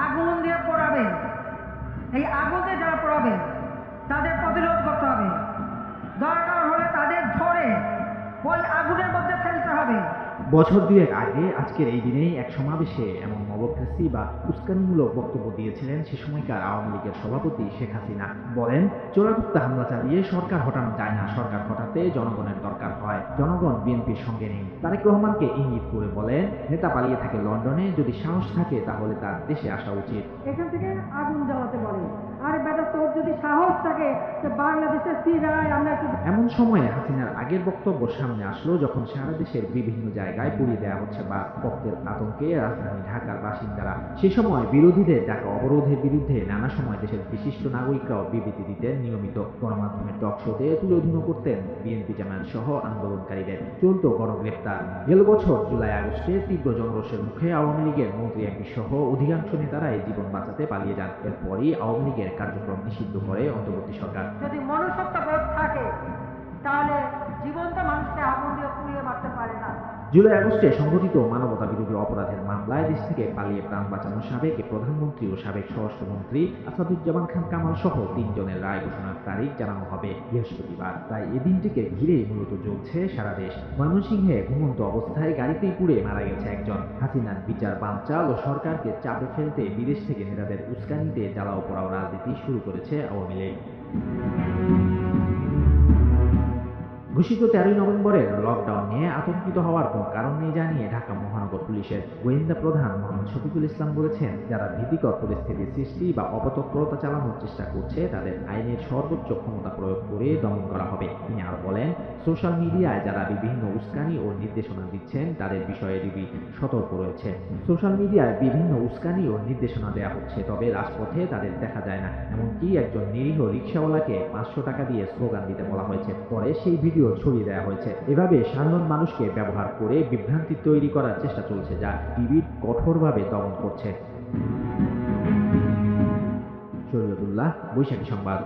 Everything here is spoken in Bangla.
আগুন দিয়ে পোড়াবে। এই আগুন দিয়ে যারা পোড়াবে তাদের প্রতিরোধ করতে হবে। দরকার হলে তাদের ধরে ওই আগুনের মধ্যে ফেলতে হবে। বছর দুয়েক আগে আজকের এই দিনেই এক সমাবেশে এমন মবক্রেসি বা উস্কানিমূলক বক্তব্য দিয়েছিলেন সে সময়কার আওয়ামী লীগের সভাপতি শেখ হাসিনা। বলেন, চোরাগুপ্তা হামলা চালিয়ে সরকার হটানো যায় না, সরকার হটাতে জনগণের দরকার হয়, জনগণ বিএনপির সঙ্গে নেই। তারেক রহমানকে ইঙ্গিত করে বলেন, নেতা পালিয়ে থাকে লন্ডনে, যদি সাহস থাকে তাহলে তার দেশে আসা উচিত। এখান থেকে আগুন জ্বালাতে বলে, আরে বেটা তোর যদি সাহস থাকে যে বাংলাদেশের সিরায় আমরা একটু। এমন সময়ে হাসিনার আগের বক্তব্য সামনে আসলো যখন সারা দেশের বিভিন্ন জায়গায় পুড়িয়ে দেওয়া হচ্ছে বা রক্তের আতঙ্কে রাজধানী ঢাকার বাসিন্দারা। সে সময় বিরোধীদের ডাকা অবরোধের বিরুদ্ধে নানা সময় দেশের বিশিষ্ট নাগরিকরাও বিবৃতি দিতেন নিয়মিত। গণমাধ্যমের টক শোতে তুলোধুনো করতেন বিএনপি জামায়াত সহ আন্দোলনকারীদের। চলত গণগ্রেপ্তার। গেল বছর জুলাই আগস্টে তীব্র জনরোষের মুখে আওয়ামী লীগের মন্ত্রী এমপি সহ অধিকাংশ নেতারাই জীবন বাঁচাতে পালিয়ে যান। এরপরই আওয়ামী লীগের কার্যক্রম নিষিদ্ধ করে অন্তর্বর্তী সরকার। যদি মনুষ্যত্ববোধ থাকে তাহলে জীবন্ত মানুষকে আগুন দিয়ে পুড়িয়ে মারতে পারে না। জুলাই আগস্টে সংঘটিত মানবতা বিরোধী অপরাধের মামলায় দেশ থেকে পালিয়ে প্রাণ বাঁচানো সাবেক প্রধানমন্ত্রী ও সাবেক স্বরাষ্ট্রমন্ত্রী আসাদুজ্জামান খান কামাল সহ 3 জনের রায় ঘোষণার তারিখ জানানো হবে বৃহস্পতিবার। তাই এ দিনটিকে ঘিরেই মূলত চলছে সারা দেশ। ময়মনসিংহে ঘুমন্ত অবস্থায় গাড়িতেই পুড়ে মারা গেছে একজন। হাসিনার বিচার বানচাল ও সরকারকে চাপে ফেলতে বিদেশ থেকে নেতাদের উস্কানিতে জ্বালাও পোড়াও রাজনীতি শুরু করেছে আওয়ামী লীগ। ঘোষিত 13 নভেম্বরের লকডাউন নিয়ে আতঙ্কিত হওয়ার কোনো কারণ নেই জানিয়ে ঢাকা মহানগর পুলিশের গোয়েন্দা প্রধান মোহাম্মদ শফিকুল ইসলাম বলেছেন, যারা ভীতিকর পরিস্থিতি সৃষ্টি বা অপতৎপরতা চালানোর চেষ্টা করছে তাদের আইনের সর্বোচ্চ ক্ষমতা প্রয়োগ করে দমন করা হবে। তিনি আরো বলেন, সোশ্যাল মিডিয়ায় যারা বিভিন্ন উস্কানি ও নির্দেশনা দিচ্ছেন তাদের বিষয়ে ডিবি সতর্ক রয়েছে। সোশ্যাল মিডিয়ায় বিভিন্ন উস্কানি ও নির্দেশনা দেওয়া হচ্ছে, তবে রাজপথে তাদের দেখা যায় না। এমনকি একজন নিরীহ রিকশাওয়ালাকে 500 টাকা দিয়ে স্লোগান দিতে বলা হয়েছে, পরে সেই ভিডিও ছড়িয়ে দেওয়া হয়েছে। এভাবে সাধারণ মানুষকে ব্যবহার করে বিভ্রান্তি তৈরি করার চেষ্টা চলছে, যা ডিবি কঠোরভাবে দমন করছে। শরীয়তুল্লাহ, বৈশাখী সংবাদ।